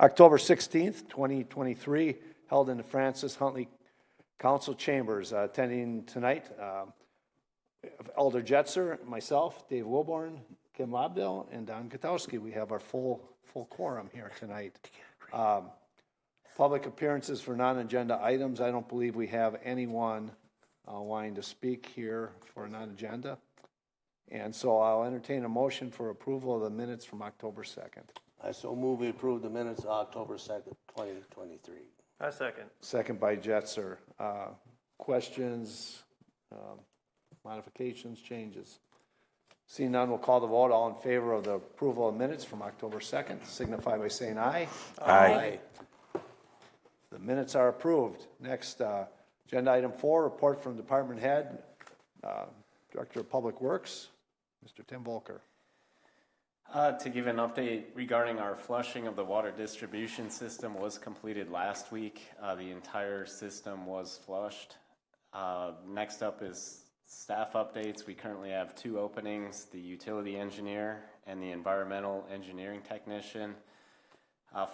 October 16th, 2023, held in the Francis Huntley Council Chambers. Attending tonight, Elder Jetzer, myself, Dave Wilborn, Kim Lobdell, and Don Katowski. We have our full quorum here tonight. Public appearances for non-agenda items. I don't believe we have anyone wanting to speak here for a non-agenda. And so I'll entertain a motion for approval of the minutes from October 2nd. I so move we approve the minutes of October 2nd, 2023. I second. Second by Jetzer. Questions, modifications, changes? Seeing none, we'll call the vote. All in favor of the approval of minutes from October 2nd, signify by saying aye. Aye. The minutes are approved. Next, agenda item 4, report from Department Head, Director of Public Works, Mr. Tim Volker. To give an update regarding our flushing of the water distribution system was completed last week. The entire system was flushed. Next up is staff updates. We currently have 2 openings, the utility engineer and the environmental engineering technician.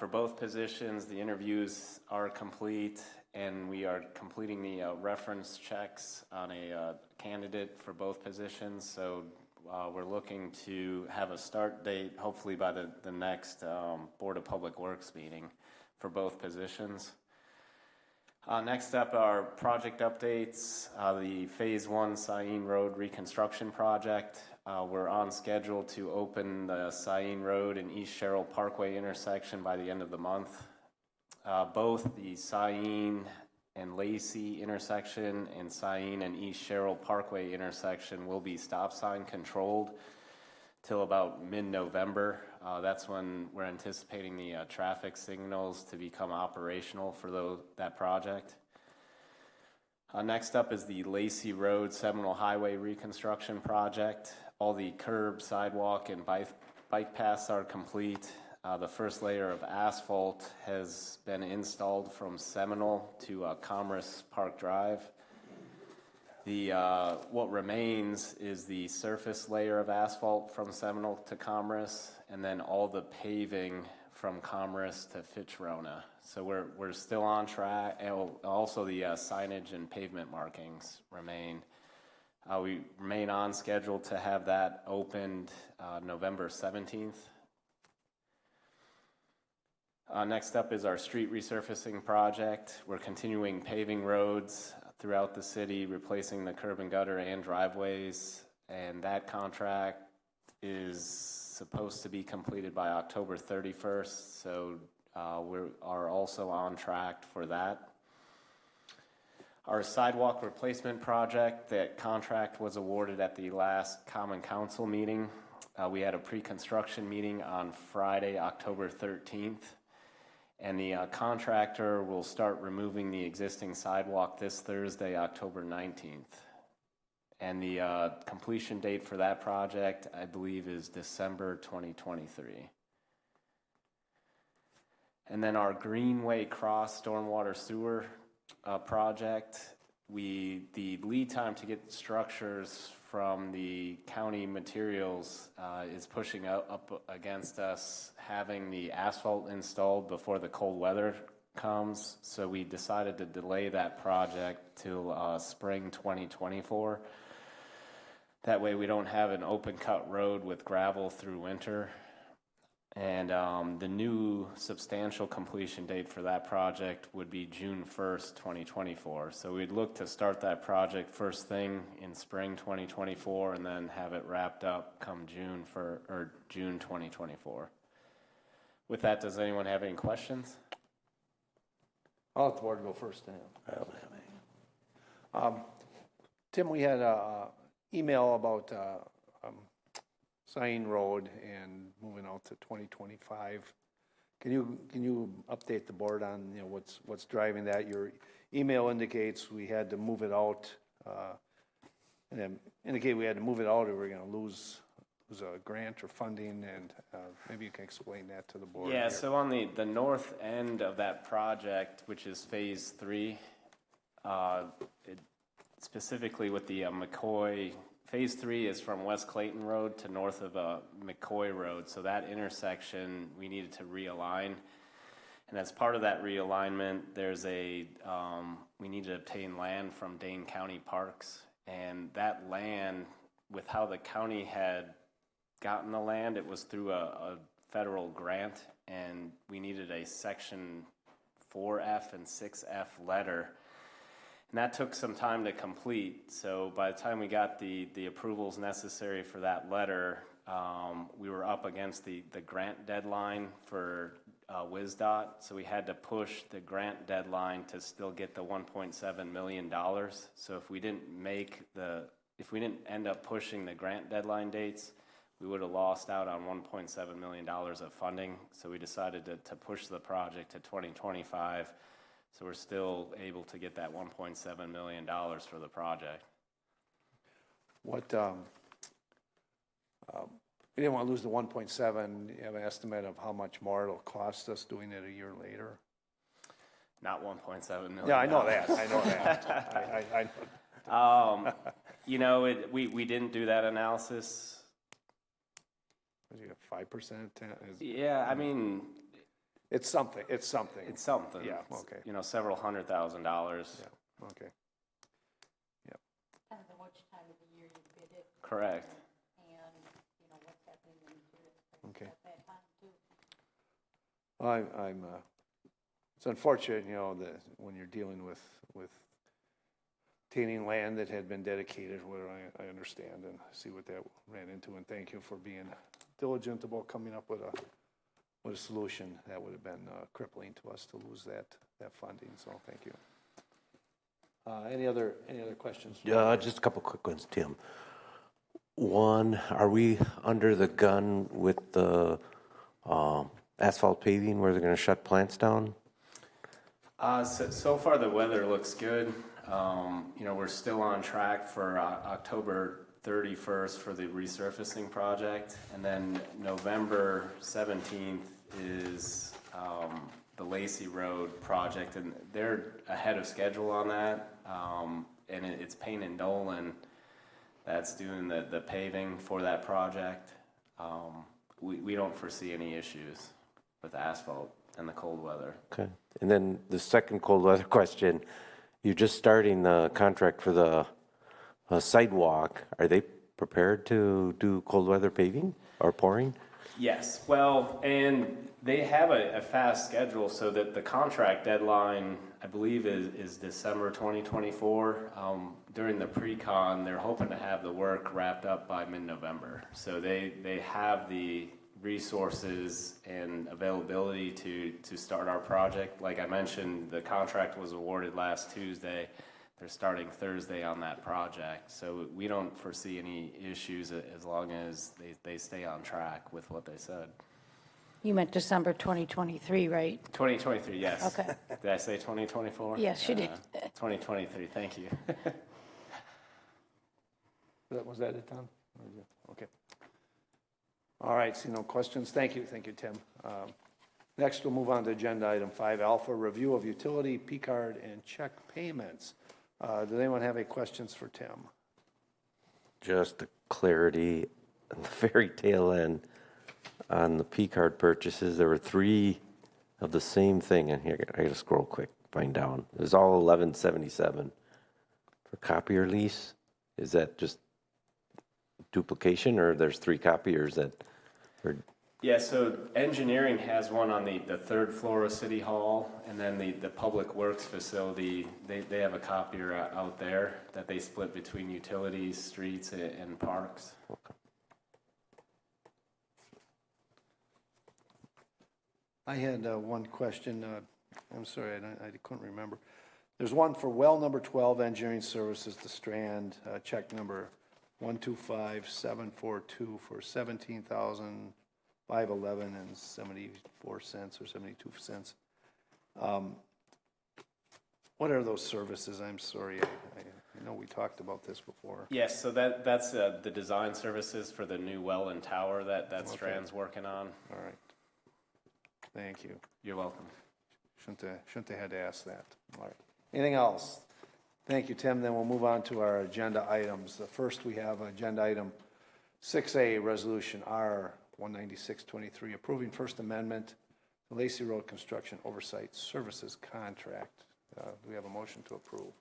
For both positions, the interviews are complete and we are completing the reference checks on a candidate for both positions. So we're looking to have a start date, hopefully by the next Board of Public Works meeting for both positions. Next up are project updates. The Phase 1 Sain Road reconstruction project. We're on schedule to open the Sain Road and East Sherrill Parkway intersection by the end of the month. Both the Sain and Lacey intersection and Sain and East Sherrill Parkway intersection will be stop sign controlled till about mid-November. That's when we're anticipating the traffic signals to become operational for that project. Next up is the Lacey Road Seminole Highway reconstruction project. All the curb, sidewalk, and bike paths are complete. The first layer of asphalt has been installed from Seminole to Commerce Park Drive. What remains is the surface layer of asphalt from Seminole to Commerce, and then all the paving from Commerce to Fitchburg. So we're still on track, and also the signage and pavement markings remain. We remain on schedule to have that opened November 17th. Next up is our street resurfacing project. We're continuing paving roads throughout the city, replacing the curb and gutter and driveways, and that contract is supposed to be completed by October 31st, so we are also on track for that. Our sidewalk replacement project, that contract was awarded at the last Common Council meeting. We had a pre-construction meeting on Friday, October 13th. And the contractor will start removing the existing sidewalk this Thursday, October 19th. And the completion date for that project, I believe, is December 2023. And then our Greenway Cross Stormwater Sewer project, the lead time to get structures from the county materials is pushing up against us having the asphalt installed before the cold weather comes. So we decided to delay that project till spring 2024. That way we don't have an open cut road with gravel through winter. And the new substantial completion date for that project would be June 1st, 2024. So we'd look to start that project first thing in spring 2024 and then have it wrapped up come June 2024. With that, does anyone have any questions? I'll let the board go first. I don't have any. Tim, we had an email about Sain Road and moving out to 2025. Can you update the board on what's driving that? Your email indicates we had to move it out, and then indicate we had to move it out or we're going to lose a grant or funding, and maybe you can explain that to the board. Yeah, here. so on the north end of that project, which is Phase 3, specifically with the McCoy. Phase 3 is from West Clayton Road to north of McCoy Road, so that intersection we needed to realign. And as part of that realignment, there's we need to obtain land from Dane County Parks. And that land, with how the county had gotten the land, it was through a federal grant, and we needed a section 4F and 6F letter. And that took some time to complete. So by the time we got the approvals necessary for that letter, we were up against the grant deadline for WisDOT. So we had to push the grant deadline to still get the $1.7 million. So if we didn't end up pushing the grant deadline dates, we would have lost out on $1.7 million of funding. So we decided to push the project to 2025. So we're still able to get that $1.7 million for the project. What, we didn't want to lose the 1.7. You have an estimate of how much more it'll cost us doing it a year later? Not 1.7 million. Yeah, I know that. I know that. You know, we didn't do that analysis. Was it 5%? 10? Yeah, I mean, It's something. It's something. it's something. Yeah, It's, okay. You know, several $100,000. Yeah, okay. Depends on which time of the year you bid it Correct. and, you know, what's happening in materials prices Okay. at that time too. It's unfortunate, you know, that when you're dealing with obtaining land that had been dedicated, where I understand and see what that ran into, and thank you for being diligent about coming up with a solution. That would have been crippling to us to lose that funding, so thank you. Any other questions? Just a couple quick ones, Tim. One, are we under the gun with the asphalt paving where they're going to shut plants down? So far the weather looks good. You know, we're still on track for October 31st for the resurfacing project, and then November 17th is the Lacey Road project, and they're ahead of schedule on that. And it's Payne and Dolan that's doing the paving for that project. We don't foresee any issues with asphalt and the cold weather. Okay. And then the second cold weather question, you're just starting the contract for the sidewalk. Are they prepared to do cold weather paving or pouring? Yes, well, and they have a fast schedule, so that the contract deadline, I believe, is December 2024. During the pre-con, they're hoping to have the work wrapped up by mid-November. So they have the resources and availability to start our project. Like I mentioned, the contract was awarded last Tuesday. They're starting Thursday on that project. So we don't foresee any issues as long as they stay on track with what they said. You meant December 2023, right? 2023, yes. Okay. Did I say 2024? Yes, you did. 2023, thank you. Was that it, Tom? Okay. All right, see no questions. Thank you, Tim. Next, we'll move on to agenda item 5 alpha, review of utility, P-card, and check payments. Does anyone have any questions for Tim? Just the clarity on the very tail end on the P-card purchases. There were 3 of the same thing. And here, I got to scroll quick, find down. It was all $11.77 for copier lease. Is that just duplication, or there's 3 copiers that are... Yeah, so engineering has one on the 3rd floor of City Hall, and then the Public Works facility, they have a copier out there that they split between utilities, streets, and parks. Okay. I had one question. I'm sorry, I couldn't remember. There's one for well number 12, engineering services, the Strand, check number 125742 for $17,511.74 or 72 cents. What are those services? I'm sorry, I know we talked about this before. Yes, so that's the design services for the new well and tower that Strand's working on. All right. Thank you. You're welcome. Shouldn't have had to ask that. All right. Anything else? Thank you, Tim. Then we'll move on to our agenda items. First, we have agenda item 6A, Resolution R 19623, approving First Amendment Lacey Road Construction Oversight Services Contract. Do we have a motion to approve?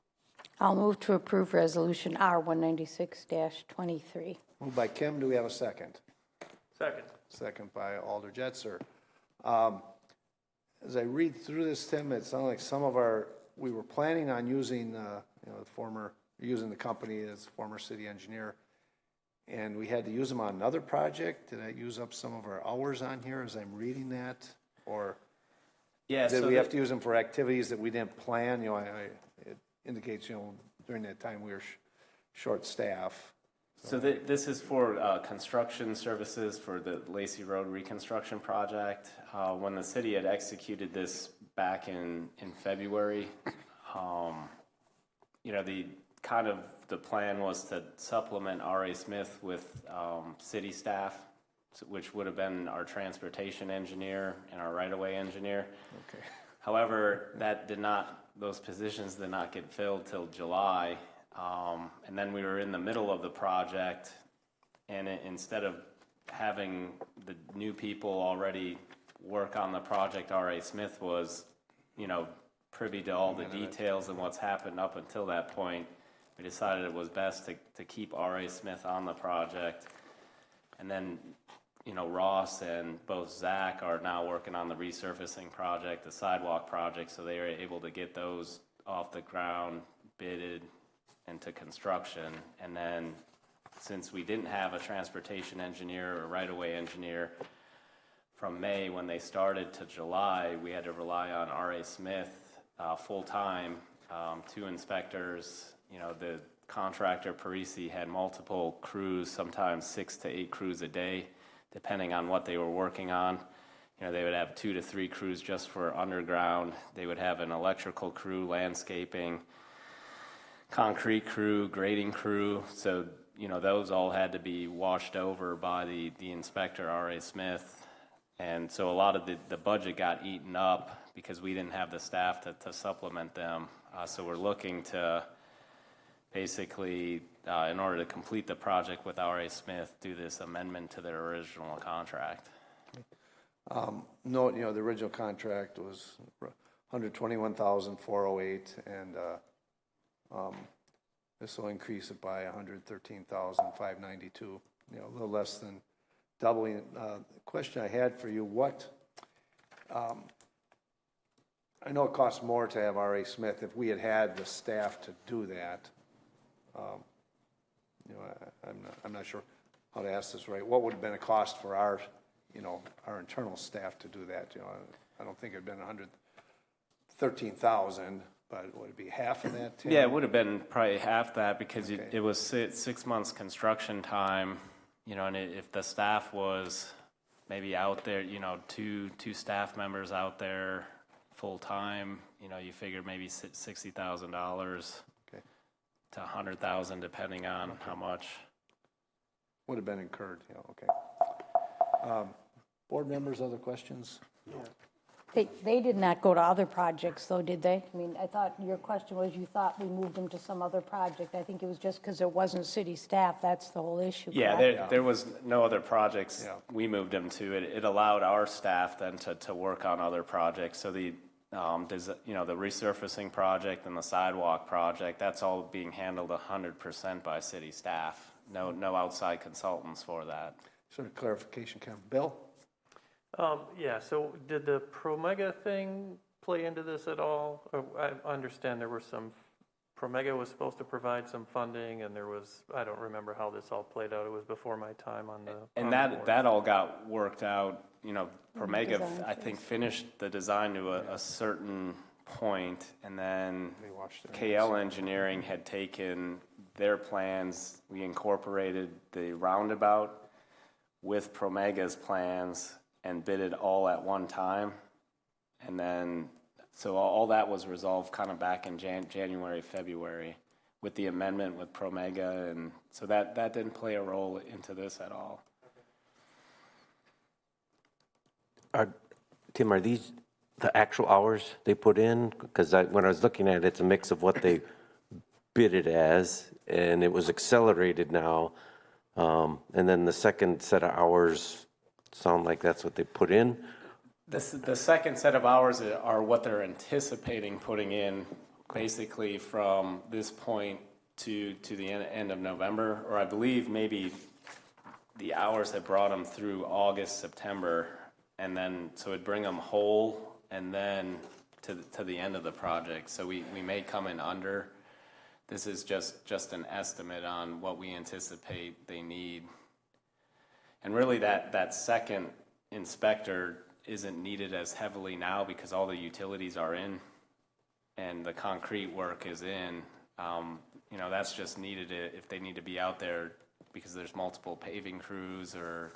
I'll move to approve Resolution R-196-23. Moved by Kim, do we have a second? Second. Second by Alder Jetser. As I read through this, Tim, it sounded like some of we were planning on using, using the company as former city engineer, and we had to use them on another project. Did I use up some of our hours on here as I'm reading that? Or Yeah, did so we have to use them for activities that we didn't plan? It indicates, during that time we were short staff. So this is for construction services for the Lacey Road reconstruction project. When the city had executed this back in February, the plan was to supplement R.A. Smith with city staff, which would have been our transportation engineer and our right-of-way engineer. Okay. However, those positions did not get filled till July. And then we were in the middle of the project, and instead of having the new people already work on the project, R.A. Smith was, privy to all the details and what's happened up until that point. We decided it was best to keep R.A. Smith on the project. And then, Ross and both Zach are now working on the resurfacing project, the sidewalk project, so they are able to get those off the ground, bidded, into construction. And then since we didn't have a transportation engineer or right-of-way engineer from May when they started to July, we had to rely on R.A. Smith full-time, 2 inspectors. The contractor Parisi had multiple crews, sometimes 6 to 8 crews a day, depending on what they were working on. They would have 2 to 3 crews just for underground. They would have an electrical crew, landscaping, concrete crew, grading crew. So, those all had to be washed over by the inspector, R.A. Smith. And so a lot of the budget got eaten up because we didn't have the staff to supplement them. So we're looking to basically, in order to complete the project with R.A. Smith, do this amendment to their original contract. Note, the original contract was $121,408, and this will increase it by $113,592. A little less than doubling. The question I had for you: I know it costs more to have R.A. Smith. If we had the staff to do that, I'm not sure how to ask this right. What would have been a cost for our internal staff to do that? I don't think it'd been $113,000, but would it be half of that, Tim? Yeah, it would have been probably half that because it was 6 months construction time, and if the staff was maybe out there, two staff members out there full time, you figure maybe $60,000 to $100,000 depending on how much. Would have been incurred, okay. Board members, other questions? They did not go to other projects, though, did they? I mean, I thought your question was you thought we moved them to some other project. I think it was just because there wasn't city staff. That's the whole issue. Yeah, there was no other projects we moved them to. It allowed our staff then to work on other projects. So the resurfacing project and the sidewalk project, that's all being handled 100% by city staff. No outside consultants for that. Sort of clarification, Bill? So did the Promega thing play into this at all? I understand there were Promega was supposed to provide some funding, and I don't remember how this all played out. It was before my time on the And board. that all got worked out. Promega, I think, finished the design to a certain point, and then KL Engineering had taken their plans. We incorporated the roundabout with Promega's plans and bid it all at one time. And then, so all that was resolved kind of back in January, February with the amendment with Promega. And so that didn't play a role into this at all. Tim, are these the actual hours they put in? Because when I was looking at it, it's a mix of what they bid it as, and it was accelerated now. And then the second set of hours sound like that's what they put in? The second set of hours are what they're anticipating putting in, basically from this point to the end of November, or I believe maybe the hours have brought them through August, September, and then, so it'd bring them whole, and then to the end of the project. So we may come in under. This is just an estimate on what we anticipate they need. And really that second inspector isn't needed as heavily now because all the utilities are in and the concrete work is in. You know, that's just needed if they need to be out there because there's multiple paving crews or.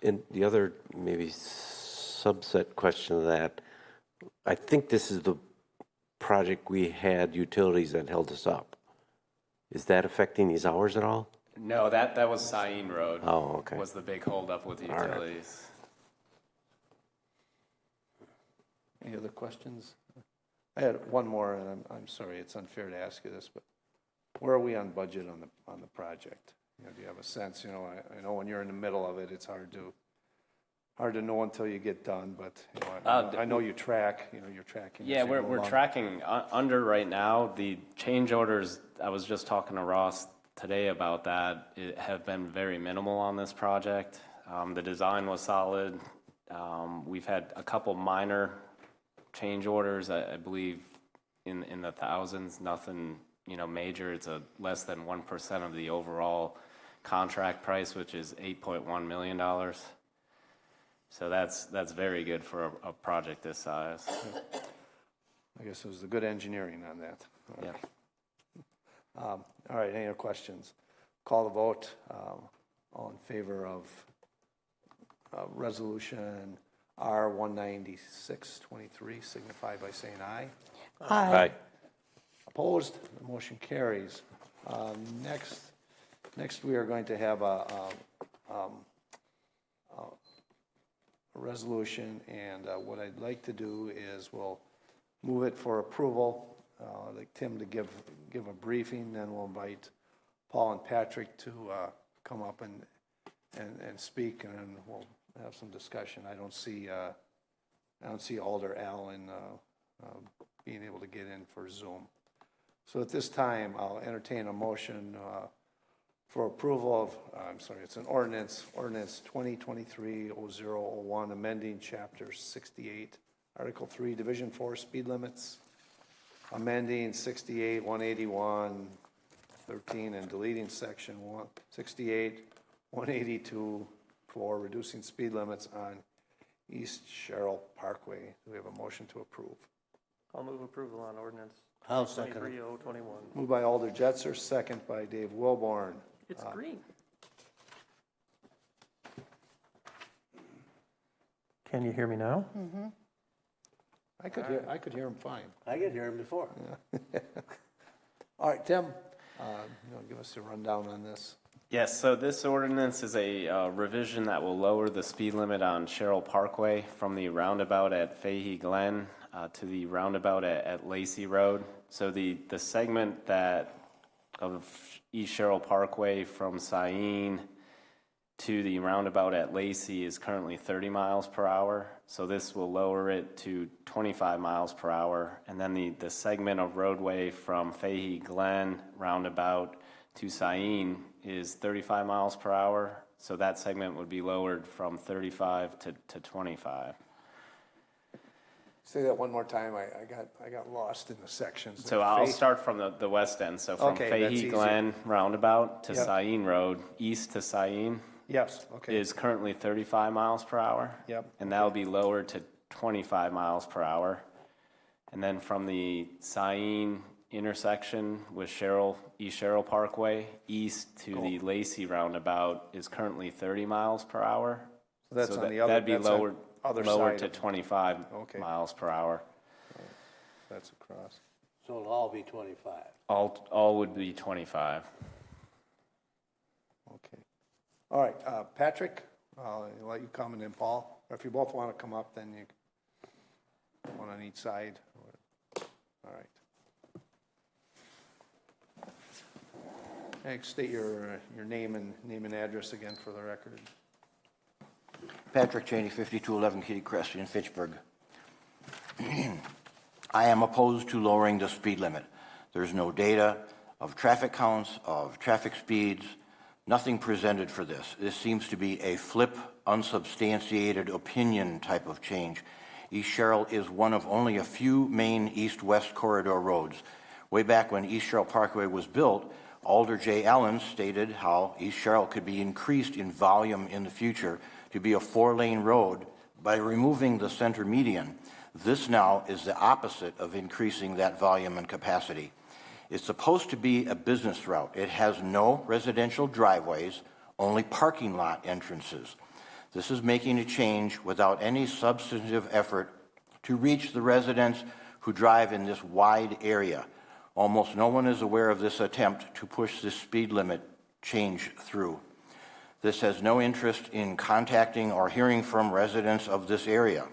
And the other maybe subset question of that, I think this is the project we had utilities that held us up. Is that affecting these hours at all? No, that was Sain Road. Oh, okay. Was the big holdup with the All right. utilities. Any other questions? I had one more, and I'm sorry, it's unfair to ask you this, but where are we on budget on the project? You know, do you have a sense? You know, I know when you're in the middle of it, it's hard to know until you get done, but you know, I know you track. You know, you're tracking. Yeah, as you go we're along. tracking under right now. The change orders, I was just talking to Ross today about that, have been very minimal on this project. The design was solid. We've had a couple minor change orders, I believe in the thousands, nothing, you know, major. It's a less than 1% of the overall contract price, which is $8.1 million. So that's very good for a project this size. I guess it was the good engineering on that. Yeah. All right, any other questions? Call the vote. All in favor of resolution R-196-23, signify by saying aye. Aye. Opposed? The motion carries. Next we are going to have a resolution, and what I'd like to do is we'll move it for approval. I'd like Tim to give a briefing, then we'll invite Paul and Patrick to come up and speak, and then we'll have some discussion. I don't see Alder Allen being able to get in for Zoom. So at this time, I'll entertain a motion for approval of, it's an ordinance 2023-0001, amending Chapter 68, Article 3, Division 4, speed limits, amending 68, 181, 13, and deleting Section 68, 182, for reducing speed limits on East Sherrill Parkway. Do we have a motion to approve? I'll move approval on ordinance I'll second it. 23-021. Moved by Alder Jetser, second by Dave Wilborn. It's green. Can you hear me now? I could hear him fine. I could hear him before. All right, Tim, give us a rundown on this. Yes, so this ordinance is a revision that will lower the speed limit on Sherrill Parkway from the roundabout at Fahey Glen to the roundabout at Lacey Road. So the segment of East Sherrill Parkway from Sain to the roundabout at Lacey is currently 30 miles per hour. So this will lower it to 25 miles per hour. And then the segment of roadway from Fahey Glen roundabout to Sain is 35 miles per hour. So that segment would be lowered from 35 to 25. Say that one more time. I got lost in the sections. So I'll start from the west end. So from Okay, that's Fahey easy. Glen roundabout to Yep. Sain Road, east to Sain, Yes, okay. is currently 35 miles per hour. Yep. And that will be lowered to 25 miles per hour. And then from the Sain intersection with East Sherrill Parkway, east to the Lacey roundabout is currently 30 miles per hour. So that's on the other- That'd be that's on lowered other lowered side to of- 25 Okay. miles per hour. That's across. So it'll all be 25. All would be 25. Okay. All right, Patrick, I'll let you come, and then Paul. Or if you both want to come up, then you, one on each side. All right. Hey, state your name and address again for the record. Patrick Cheney, 5211 Kitty Crest in Fitchburg. I am opposed to lowering the speed limit. There's no data of traffic counts, of traffic speeds, nothing presented for this. This seems to be a flip, unsubstantiated opinion type of change. East Sherrill is one of only a few main east-west corridor roads. Way back when East Sherrill Parkway was built, Alder J. Allen stated how East Sherrill could be increased in volume in the future to be a 4-lane road by removing the center median. This now is the opposite of increasing that volume and capacity. It's supposed to be a business route. It has no residential driveways, only parking lot entrances. This is making a change without any substantive effort to reach the residents who drive in this wide area. Almost no one is aware of this attempt to push this speed limit change through. This has no interest in contacting or hearing from residents of this area.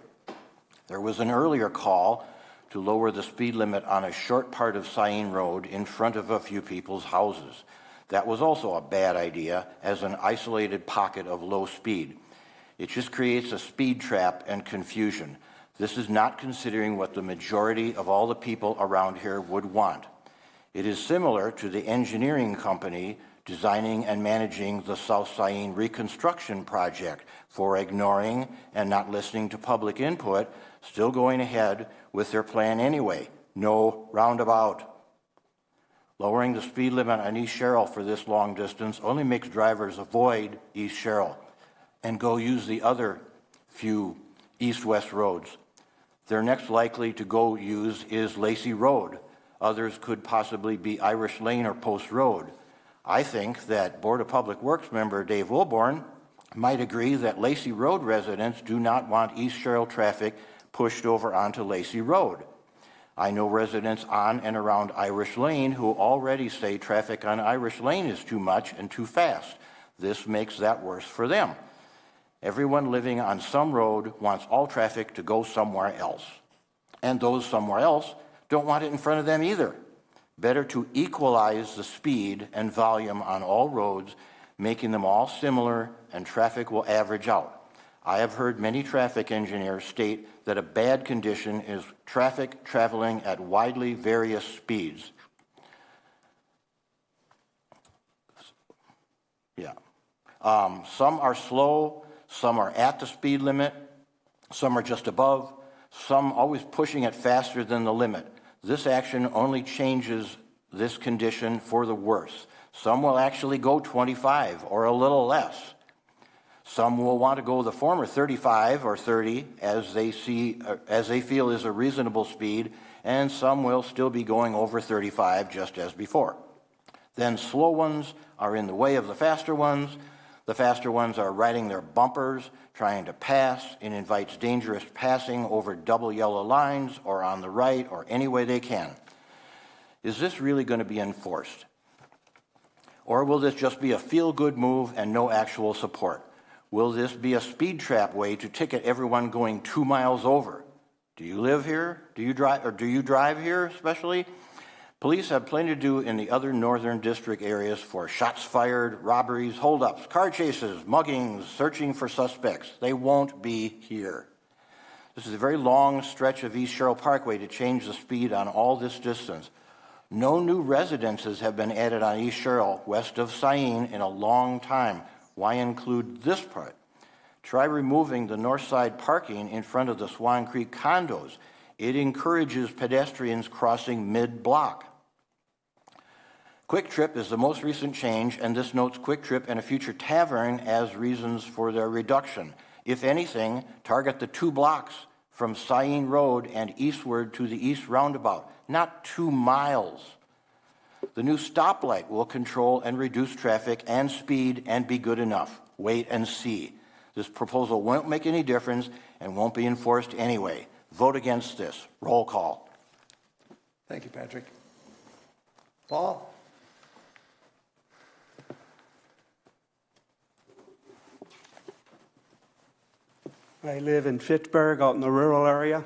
There was an earlier call to lower the speed limit on a short part of Cyene Road in front of a few people's houses. That was also a bad idea as an isolated pocket of low speed. It just creates a speed trap and confusion. This is not considering what the majority of all the people around here would want. It is similar to the engineering company designing and managing the South Cyene reconstruction project for ignoring and not listening to public input, still going ahead with their plan anyway. No roundabout. Lowering the speed limit on East Sherrill for this long distance only makes drivers avoid East Sherrill and go use the other few east-west roads. They're next likely to go use is Lacey Road. Others could possibly be Irish Lane or Post Road. I think that Board of Public Works member Dave Wilborn might agree that Lacey Road residents do not want East Sherrill traffic pushed over onto Lacey Road. I know residents on and around Irish Lane who already say traffic on Irish Lane is too much and too fast. This makes that worse for them. Everyone living on some road wants all traffic to go somewhere else. And those somewhere else don't want it in front of them either. Better to equalize the speed and volume on all roads, making them all similar, and traffic will average out. I have heard many traffic engineers state that a bad condition is traffic traveling at widely various speeds. Some are slow, some are at the speed limit, some are just above, some always pushing it faster than the limit. This action only changes this condition for the worse. Some will actually go 25 or a little less. Some will want to go the former 35 or 30 as they feel is a reasonable speed, and some will still be going over 35 just as before. Then slow ones are in the way of the faster ones. The faster ones are riding their bumpers, trying to pass, and invites dangerous passing over double yellow lines or on the right or any way they can. Is this really going to be enforced? Or will this just be a feel-good move and no actual support? Will this be a speed trap way to ticket everyone going 2 miles over? Do you live here? Do you drive here especially? Police have plenty to do in the other northern district areas for shots fired, robberies, holdups, car chases, muggings, searching for suspects. They won't be here. This is a very long stretch of East Sherrill Parkway to change the speed on all this distance. No new residences have been added on East Sherrill west of Cyene in a long time. Why include this part? Try removing the north side parking in front of the Swan Creek condos. It encourages pedestrians crossing mid-block. Quick Trip is the most recent change, and this notes Quick Trip and a future tavern as reasons for their reduction. If anything, target the 2 blocks from Cyene Road and eastward to the east roundabout, not 2 miles. The new stoplight will control and reduce traffic and speed and be good enough. Wait and see. This proposal won't make any difference and won't be enforced anyway. Vote against this. Roll call. Thank you, Patrick. Paul? I live in Fitchburg, out in the rural area.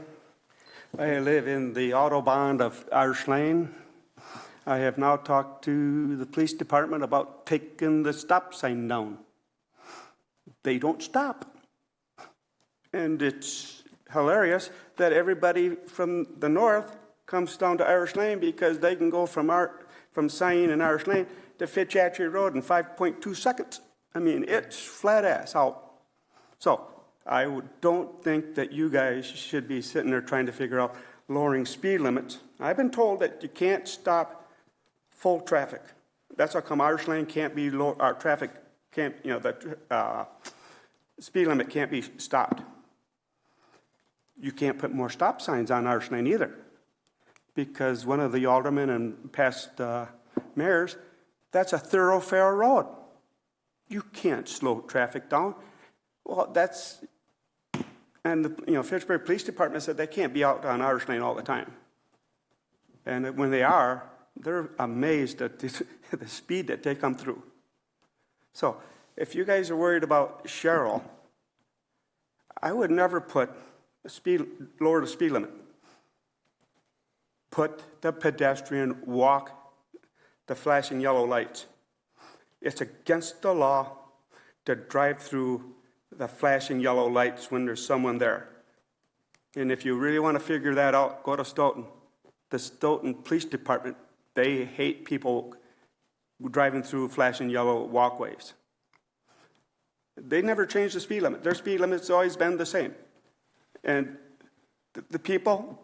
I live in the Autobahn of Irish Lane. I have now talked to the police department about taking the stop sign down. They don't stop. And it's hilarious that everybody from the north comes down to Irish Lane because they can go from Sain and Irish Lane to Fitchburg Road in 5.2 seconds. I mean, it's flat ass out. So don't think that you guys should be sitting there trying to figure out lowering speed limits. I've been told that you can't stop full traffic. That's how come Irish Lane can't be low, our traffic can't, the speed limit can't be stopped. You can't put more stop signs on Irish Lane either, because one of the aldermen and past mayors, that's a thoroughfare road. You can't slow traffic down. Well, and the Fitchburg Police Department said they can't be out on Irish Lane all the time. And when they are, they're amazed at the speed that they come through. So if you guys are worried about Cheryl, I would never lower the speed limit. Put the pedestrian walk the flashing yellow lights. It's against the law to drive through the flashing yellow lights when there's someone there. And if you really want to figure that out, go to Stoughton. The Stoughton Police Department, they hate people driving through flashing yellow walkways. They never changed the speed limit. Their speed limit's always been the same. And the people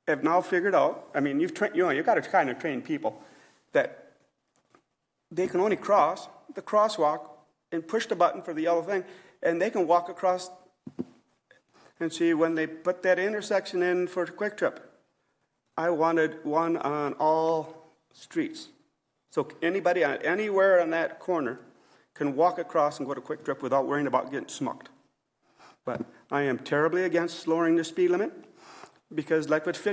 have now figured out, I mean, you've got to kind of train people that they can only cross the crosswalk and push the button for the yellow thing, and they can walk across. And see, when they put that intersection in for Quick Trip, I wanted one on all streets. So anybody anywhere on that corner can walk across and go to Quick Trip without worrying about getting smucked. But I am terribly against lowering the speed limit because like with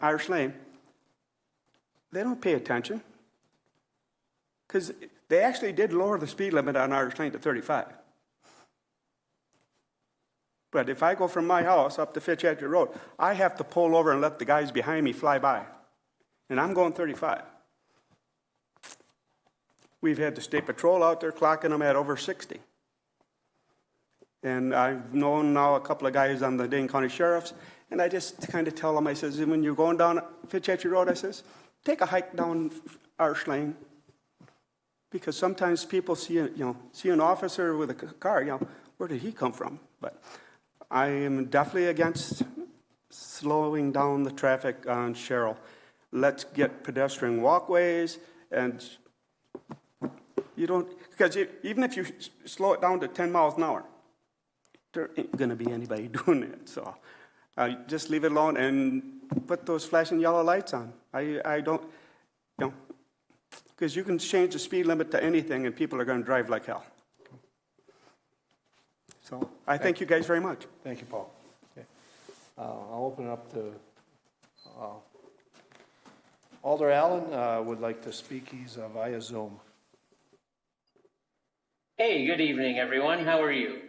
Irish Lane, they don't pay attention. Because they actually did lower the speed limit on Irish Lane to 35. But if I go from my house up to Fitchburg Road, I have to pull over and let the guys behind me fly by. And I'm going 35. We've had the state patrol out there clocking them at over 60. And I've known now a couple of guys on the Dane County Sheriff's, and I just kind of tell them, I says, when you're going down Fitchburg Road, I says, take a hike down Irish Lane. Because sometimes people see an officer with a car, where did he come from? But I am definitely against slowing down the traffic on Cheryl. Let's get pedestrian walkways, and because even if you slow it down to 10 miles an hour, there ain't going to be anybody doing it. So just leave it alone and put those flashing yellow lights on. I don't, because you can change the speed limit to anything and people are going to drive like hell. So I thank you guys very much. Thank you, Paul. Okay. I'll open it up to Alder Allen would like to speak. He's via Zoom. Hey, good evening, everyone. How are you?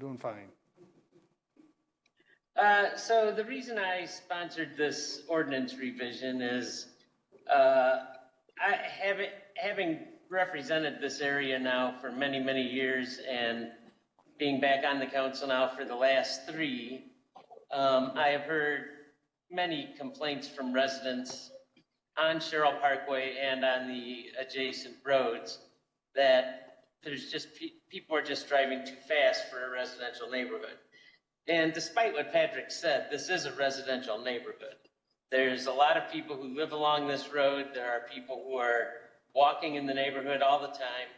Doing fine. So the reason I sponsored this ordinance revision is having represented this area now for many, many years and being back on the council now for the last 3, I have heard many complaints from residents on Sherrill Parkway and on the adjacent roads that there's just people are just driving too fast for a residential neighborhood. And despite what Patrick said, this is a residential neighborhood. There's a lot of people who live along this road. There are people who are walking in the neighborhood all the time.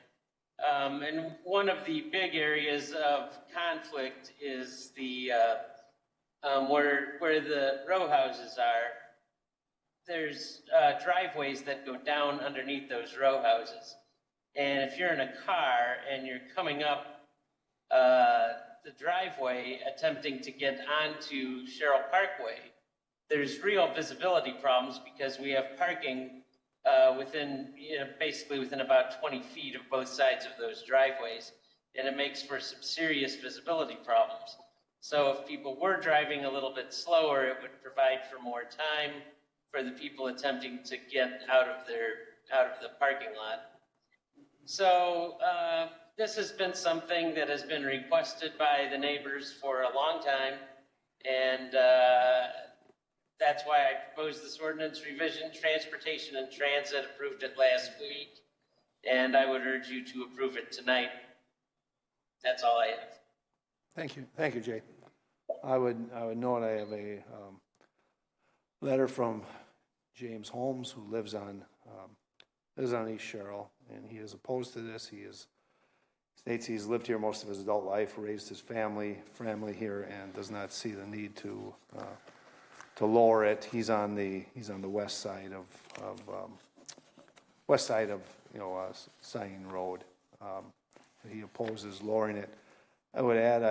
And one of the big areas of conflict is the where the row houses are. There's driveways that go down underneath those row houses. And if you're in a car and you're coming up the driveway attempting to get onto Sherrill Parkway, there's real visibility problems because we have parking basically within about 20 feet of both sides of those driveways, and it makes for some serious visibility problems. So if people were driving a little bit slower, it would provide for more time for the people attempting to get out of the parking lot. So this has been something that has been requested by the neighbors for a long time. And that's why I proposed this ordinance revision. Transportation and Transit approved it last week. And I would urge you to approve it tonight. That's all I have. Thank you, Jay. I would note I have a letter from James Holmes, who lives on East Sherrill, and he is opposed to this. States he's lived here most of his adult life, raised his family here, and does not see the need to lower it. He's on the west side of Sain Road. He opposes lowering it. I would add,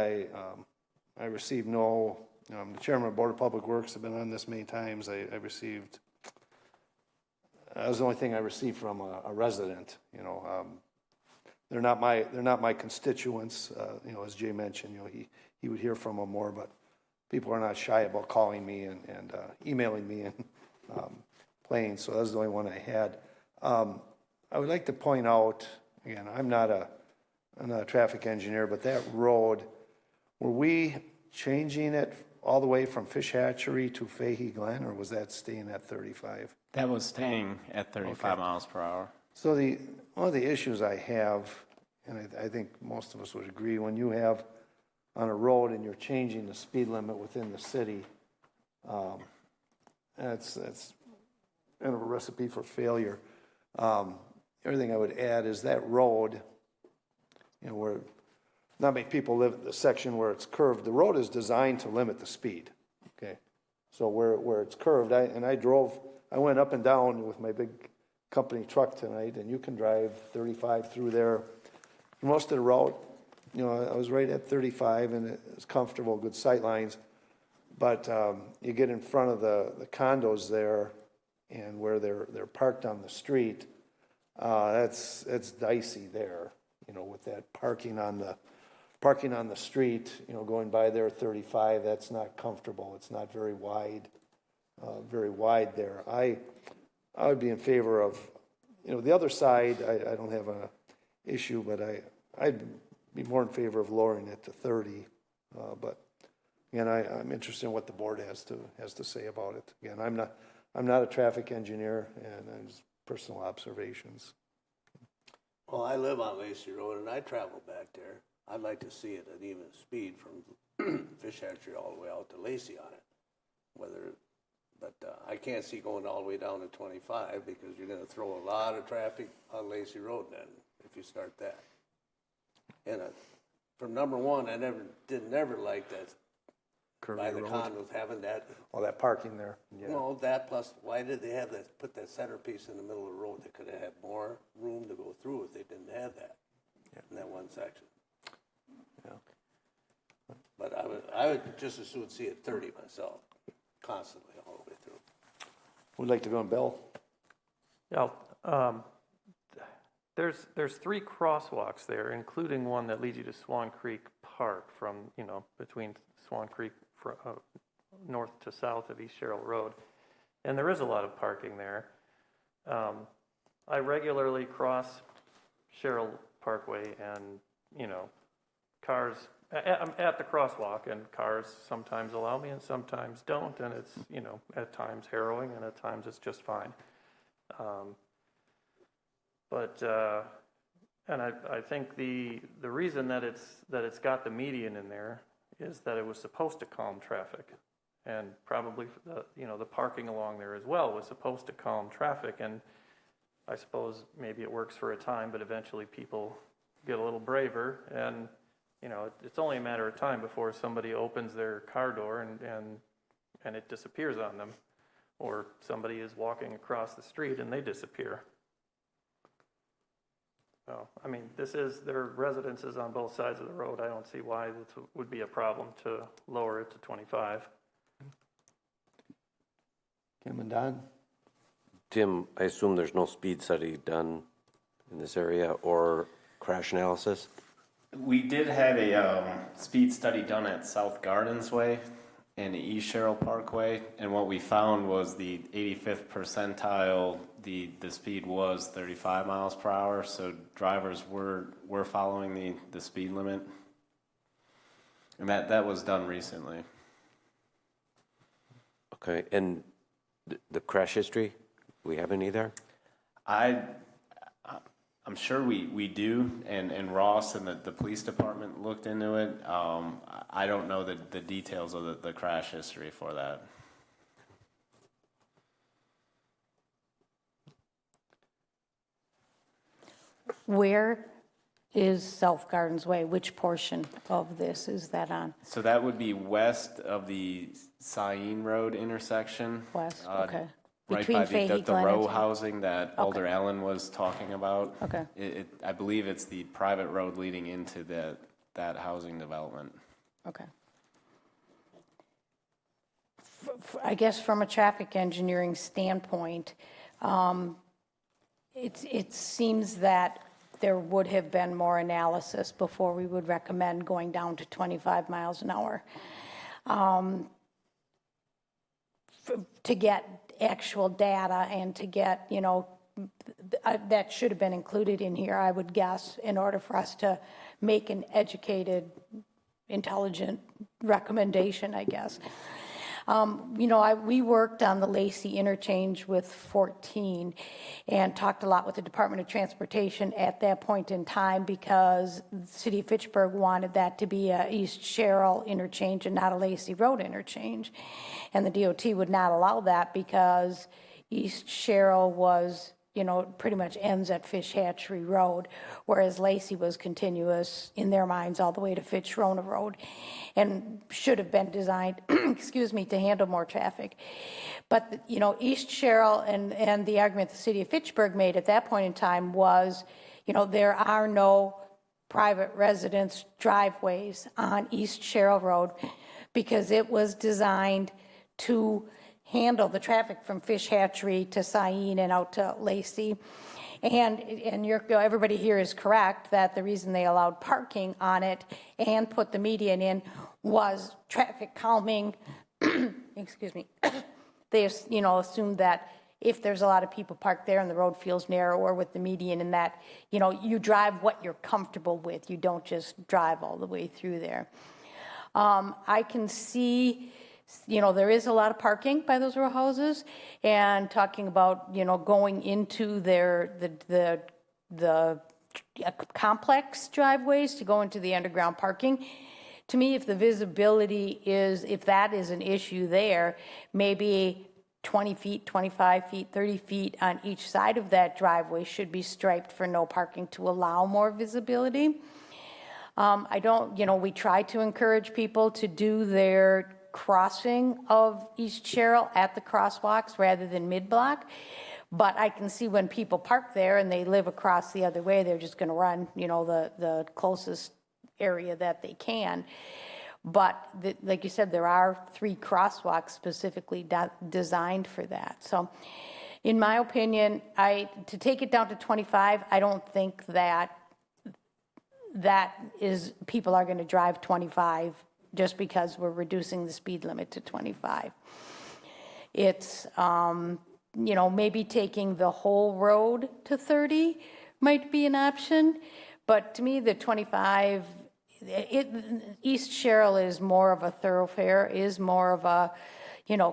I received no. The chairman of the Board of Public Works have been on this many times. I received. That was the only thing I received from a resident. They're not my constituents. As Jay mentioned, he would hear from them more, but people are not shy about calling me and emailing me and playing. So that was the only one I had. I would like to point out again. I'm not a traffic engineer, but that road, were we changing it all the way from Fish Hatchery to Fahey Glen, or was that staying at 35? That was staying at 35 miles per hour. So one of the issues I have, and I think most of us would agree, when you have on a road and you're changing the speed limit within the city, that's kind of a recipe for failure. Everything I would add is that road, where not many people live in the section where it's curved. The road is designed to limit the speed. Okay, so where it's curved, I went up and down with my big company truck tonight, and you can drive 35 through there. Most of the route, I was right at 35, and it's comfortable, good sight lines. But you get in front of the condos there, and where they're parked on the street, it's dicey there. With that parking on the street, going by there 35, that's not comfortable. It's not very wide there. I would be in favor of, the other side. I don't have an issue, but I'd be more in favor of lowering it to 30. But again, I'm interested in what the board has to say about it. Again, I'm not a traffic engineer, and I just personal observations. Well, I live on Lacey Road, and I travel back there. I'd like to see it at even speed from Fish Hatchery all the way out to Lacey on it. But I can't see going all the way down to 25, because you're going to throw a lot of traffic on Lacey Road then, if you start that. And from number one, I never liked that by the condos having that. All that parking there. Yeah. No, that plus, why did they have that? Put that centerpiece in the middle of the road? They could have had more room to go through if they didn't have that in that one section. Yeah. But I would just as soon see it 30 myself, constantly all the way through. Would like to go on Bill? Yeah, there's 3 crosswalks there, including one that leads you to Swan Creek Park from, between Swan Creek north to south of East Sherrill Road. And there is a lot of parking there. I regularly cross Sherrill Parkway, and, cars, I'm at the crosswalk, and cars sometimes allow me and sometimes don't, and it's, at times harrowing, and at times it's just fine. And I think the reason that it's got the median in there is that it was supposed to calm traffic, and probably the parking along there as well was supposed to calm traffic. And I suppose maybe it works for a time, but eventually people get a little braver, and it's only a matter of time before somebody opens their car door and it disappears on them, or somebody is walking across the street and they disappear. So, there are residences on both sides of the road. I don't see why this would be a problem to lower it to 25. Kim and Don? Tim, I assume there's no speed study done in this area or crash analysis? We did have a speed study done at South Gardens Way. and East Sherrill Parkway, and what we found was the 85th percentile, the speed was 35 miles per hour, so drivers were following the speed limit. And that was done recently. Okay, and the crash history, we have any there? I'm sure we do, and Ross and the police department looked into it. I don't know the details of the crash history for that. Where is South Gardens Way? Which portion of this is that on? So that would be west of the Sain Road intersection. West, okay. Right Between by Fahey the Glen and row Sain? housing that Alder Allen was talking about. Okay. I believe it's the private road leading into that housing development. Okay. I guess from a traffic engineering standpoint, it seems that there would have been more analysis before we would recommend going down to 25 miles an hour. To get actual data and to get, that should have been included in here, I would guess, in order for us to make an educated, intelligent recommendation, I guess. We worked on the Lacey interchange with 14 and talked a lot with the Department of Transportation at that point in time because the city of Fitchburg wanted that to be a East Sherrill interchange and not a Lacey Road interchange. And the DOT would not allow that because East Sherrill was, pretty much ends at Fish Hatchery Road, whereas Lacey was continuous in their minds all the way to Fitch-Rona Road and should have been designed, to handle more traffic. But, East Sherrill and the argument the city of Fitchburg made at that point in time was, there are no private residence driveways on East Sherrill Road because it was designed to handle the traffic from Fish Hatchery to Sain and out to Lacey. And everybody here is correct that the reason they allowed parking on it and put the median in was traffic calming. Excuse me. They assumed that if there's a lot of people parked there and the road feels narrow or with the median and that, you drive what you're comfortable with. You don't just drive all the way through there. I can see there is a lot of parking by those row houses, and talking about going into the complex driveways to go into the underground parking. To me, if the visibility if that is an issue there, maybe 20 feet, 25 feet, 30 feet on each side of that driveway should be striped for no parking to allow more visibility. We try to encourage people to do their crossing of East Sherrill at the crosswalks rather than mid-block. But I can see when people park there and they live across the other way, they're just going to run, the closest area that they can. But like you said, there are 3 crosswalks specifically designed for that. So in my opinion, to take it down to 25, I don't think that people are going to drive 25 just because we're reducing the speed limit to 25. It's, maybe taking the whole road to 30 might be an option, but to me, the 25, East Sherrill is more of a thoroughfare, is more of a,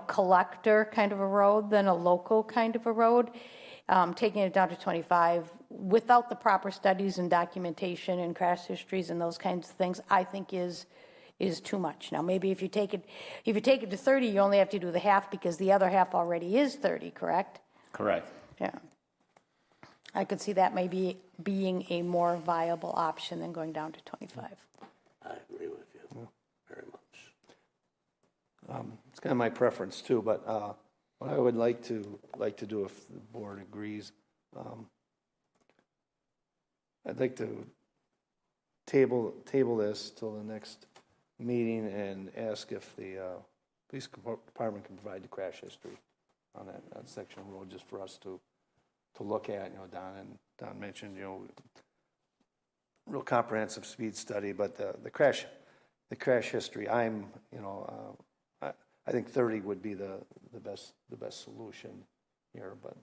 collector kind of a road than a local kind of a road. Taking it down to 25 without the proper studies and documentation and crash histories and those kinds of things, I think is too much. Now, maybe if you take it to 30, you only have to do the half because the other half already is 30, correct? Correct. Yeah. I could see that maybe being a more viable option than going down to 25. I agree with you very much. It's kind of my preference too, but what I would like to do, if the board agrees, I'd like to table this till the next meeting and ask if the police department can provide the crash history on that section of road just for us to look at. Don mentioned real comprehensive speed study, but the crash history, I'm I think 30 would be the best solution here, but,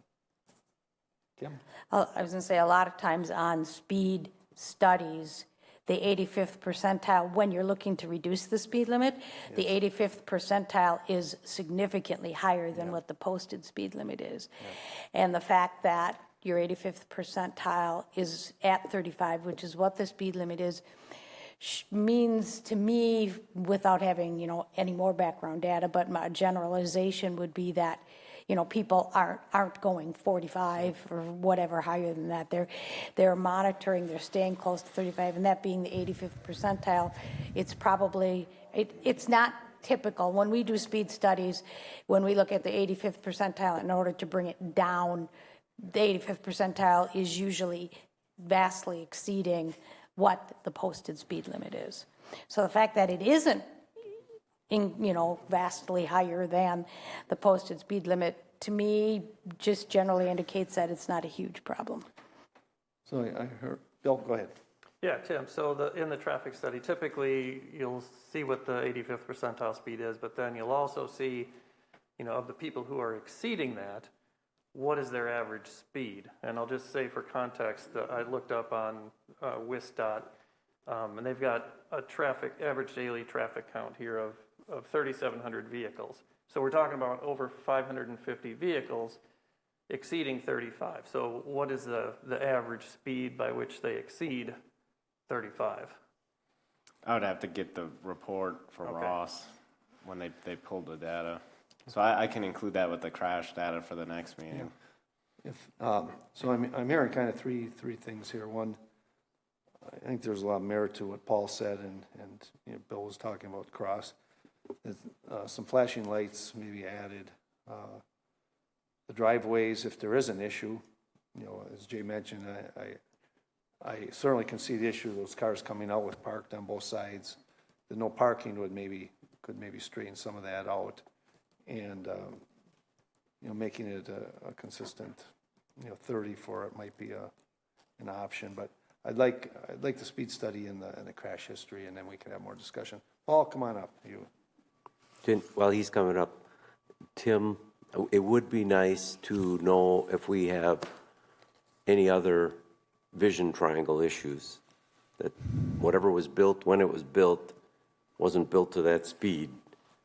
Kim? I was going to say, a lot of times on speed studies, the 85th percentile, when you're looking to reduce the speed limit, the 85th percentile is significantly higher than what the posted speed limit is. And the fact that your 85th percentile is at 35, which is what the speed limit is, means to me, without having, you know, any more background data, but my generalization would be that, you know, people aren't going 45 or whatever higher than that. They're monitoring, they're staying close to 35, and that being the 85th percentile, it's probably, it's not typical. When we do speed studies, when we look at the 85th percentile, in order to bring it down, the 85th percentile is usually vastly exceeding what the posted speed limit is. So the fact that it isn't vastly higher than the posted speed limit, to me, just generally indicates that it's not a huge problem. So I heard, Bill, go ahead. Yeah, Tim, so in the traffic study, typically you'll see what the 85th percentile speed is, but then you'll also see, you know, of the people who are exceeding that, what is their average speed? And I'll just say for context, I looked up on WISDOT, and they've got a average daily traffic count here of 3,700 vehicles. So we're talking about over 550 vehicles exceeding 35. So what is the average speed by which they exceed 35? I would have to get the report for Okay. Ross when they pulled the data. So I can include that with the crash data for the next meeting. So I'm hearing kind of three things here. One, I think there's a lot of merit to what Paul said, and you know, Bill was talking about cross. Some flashing lights maybe added. The driveways, if there is an issue, you know, as Jay mentioned, I certainly can see the issue of those cars coming out with parked on both sides. The no parking could maybe straighten some of that out, and you know, making it a consistent, you know, 30 for it might be an option. But I'd like the speed study and the crash history, and then we can have more discussion. Paul, come on up. While he's coming up, Tim, it would be nice to know if we have any other vision triangle issues, that whatever was built when it was built wasn't built to that speed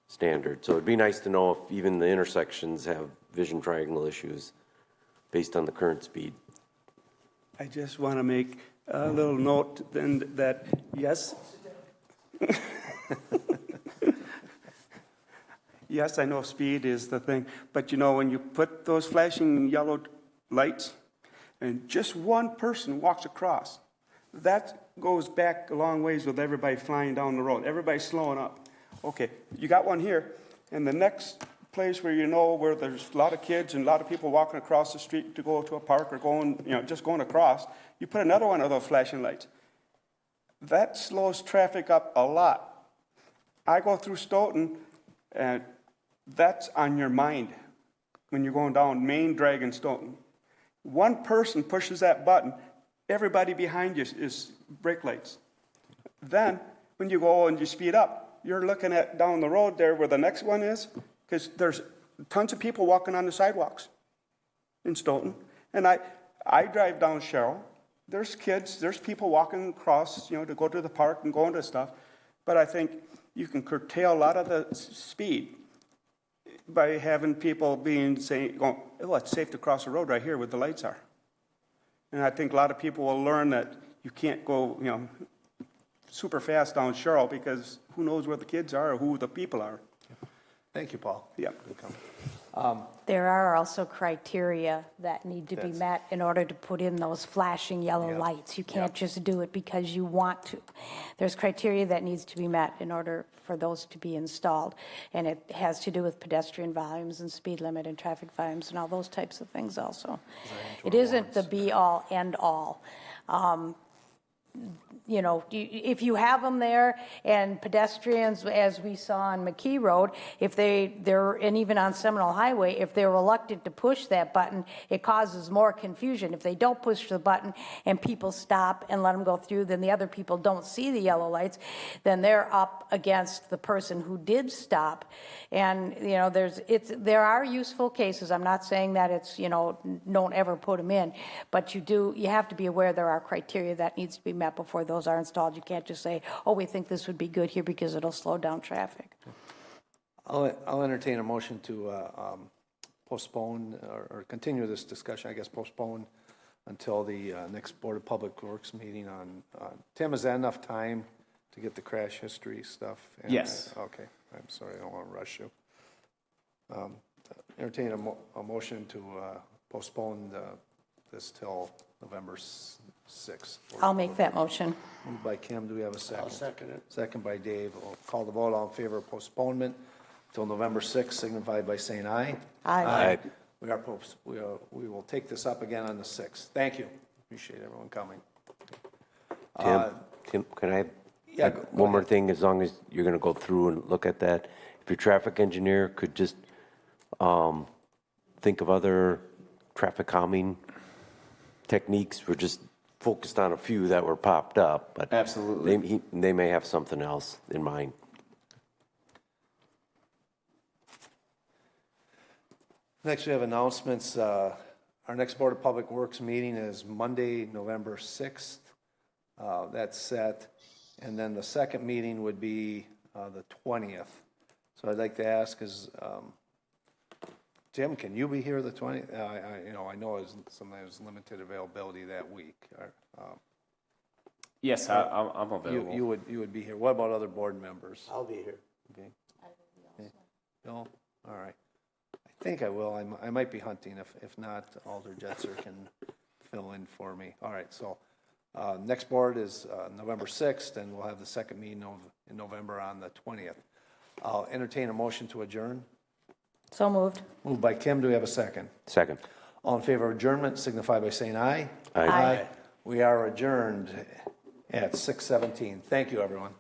standard. So it'd be nice to know if even the intersections have vision triangle issues based on the current speed. I just want to make a little note then that, yes. Yes, I know speed is the thing, but you know, when you put those flashing yellow lights and just one person walks across, that goes back a long ways with everybody flying down the road. Everybody's slowing up. Okay, you got one here, and the next place where you know where there's a lot of kids and a lot of people walking across the street to go to a park or going, you know, just going across, you put another one of those flashing lights. That slows traffic up a lot. I go through Stoughton, and that's on your mind when you're going down Main Drag in Stoughton. One person pushes that button, everybody behind you is brake lights. Then, when you go and you speed up, you're looking at down the road there where the next one is, because there's tons of people walking on the sidewalks in Stoughton. And I drive down Sherrill. There's kids, there's people walking across, you know, to go to the park and go into stuff. But I think you can curtail a lot of the speed by having people going, oh, it's safe to cross the road right here where the lights are. And I think a lot of people will learn that you can't go, you know, super fast down Sherrill because who knows where the kids are or who the people are. Thank you, Paul. Yeah. Good comment. There are also criteria that need to be met in order to put in those flashing yellow lights. You can't just do it because you want to. There's criteria that needs to be met in order for those to be installed. And it has to do with pedestrian volumes and speed limit and traffic volumes and all those types of things also. It isn't the be-all, end-all. you know, if you have them there, and pedestrians, as we saw on McKee Road, if they're, and even on Seminole Highway, if they're reluctant to push that button, it causes more confusion. If they don't push the button and people stop and let them go through, then the other people don't see the yellow lights, then they're up against the person who did stop. And, you know, there are useful cases. I'm not saying that it's, you know, don't ever put them in, but you have to be aware there are criteria that needs to be met before those are installed. You can't just say, oh, we think this would be good here because it'll slow down traffic. I'll entertain a motion to postpone or continue this discussion, I guess postpone until the next Board of Public Works meeting on, Tim, is that enough time to get the crash history stuff? Yes. Okay, I'm sorry, I don't want to rush you. Entertain a motion to postpone this till November 6th. I'll make that motion. Moved by Kim, do we have a second? I'll second it. Second by Dave. We'll call the vote. All in favor of postponement till November 6th, signify by saying aye. Aye. We will take this up again on the 6th. Thank you. Appreciate everyone coming. Tim, can I Yeah, add one more thing? As long as you're going to go through and look at that, if your traffic engineer could just think of other traffic calming techniques. We're just focused on a few that were popped up, but Absolutely. they may have something else in mind. Next, we have announcements. Our next Board of Public Works meeting is Monday, November 6th. That's set. And then the second meeting would be the 20th. So I'd like to ask is, Tim, can you be here the 20th? I know sometimes limited availability that week. Yes, I'm available. You would be here. What about other board members? I'll be here. Okay. Bill? All right. I think I will. I might be hunting. If not, Alder Jetzer can fill in for me. All right, so next board is November 6th, and we'll have the second meeting in November on the 20th. I'll entertain a motion to adjourn. So moved. Moved by Kim. Do we have a second? Second. All in favor of adjournment signify by saying aye. Aye. Aye. We are adjourned at 6:17. Thank you, everyone.